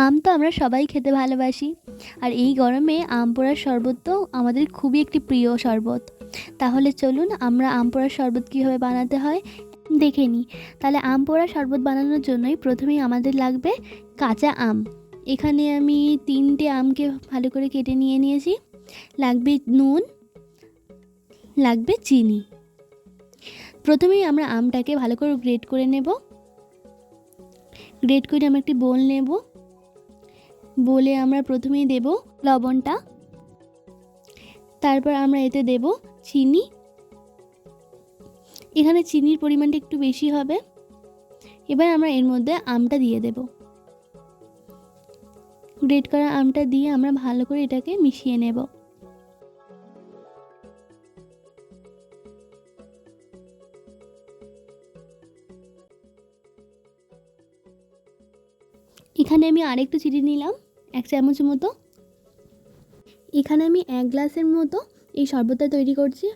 আম তো আমরা সবাই খেতে ভালোবাসি, আর এই গরমে আম পোড়ার শরবত তো আমাদের খুবই একটি প্রিয় শরবত। তাহলে চলুন আমরা আম পোড়ার শরবত কীভাবে বানাতে হয় দেখে নিই। তাহলে আম পোড়ার শরবত বানানোর জন্যই প্রথমেই আমাদের লাগবে কাঁচা আম। এখানে আমি 3টে আমকে ভালো করে কেটে নিয়েছি। লাগবে নুন, লাগবে চিনি। প্রথমেই আমরা আমটাকে ভালো করে গ্রেট করে নেব। গ্রেট করে আমরা একটি বোল নেব। বলে আমরা প্রথমেই দেব লবণটা, তারপর আমরা এতে দেব চিনি। এখানে চিনির পরিমাণটা একটু বেশি হবে। এবার আমরা এর মধ্যে আমটা দিয়ে দেব। গ্রেট করা আমটা দিয়ে আমরা ভালো করে এটাকে মিশিয়ে নেব। এখানে আমি আরেকটু চিনি নিলাম, 1 চামচ মতো। এখানে আমি 1 গ্লাসের মতো এই শরবতটা তৈরি করছি।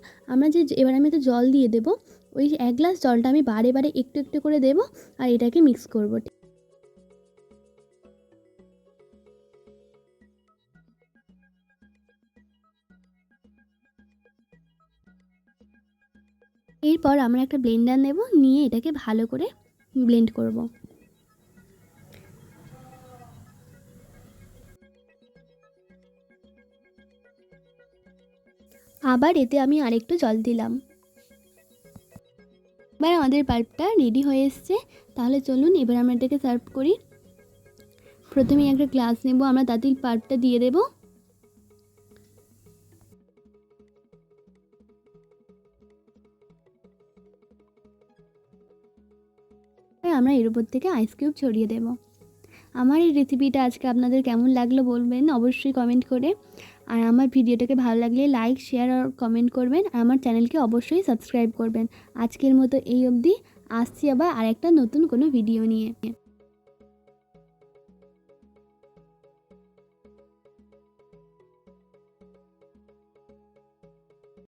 এবার আমি তো জল দিয়ে দেব। ওই 1 গ্লাস জলটা আমি বারে বারে একটু একটু করে দেব, আর এটাকে মিক্স করব। এরপর আমরা একটা ব্লেন্ডার নেব, নিয়ে এটাকে ভালো করে ব্লেন্ড করব। আবার এতে আমি আরেকটু জল দিলাম। এবার আমাদের পাল্পটা রেডি হয়ে এসছে। তাহলে চলুন এবার আমরা এটাকে সার্ভ করি। প্রথমে একটা গ্লাস নেব, আমরা তাতেই পাল্পটা দিয়ে দেব। আমরা এর উপর থেকে আইস কিউব ছড়িয়ে দেব। আমার এই রেসিপিটা আজকে আপনাদের কেমন লাগলো বলবেন অবশ্যই কমেন্ট করে। আর আমার ভিডিওটাকে ভালো লাগলে লাইক, শেয়ার আর কমেন্ট করবেন। আর আমার চ্যানেলকে অবশ্যই সাবস্ক্রাইব করবেন। আজকের মতো এই অবধি, আসছি আবার আরেকটা নতুন কোনো ভিডিও নিয়ে।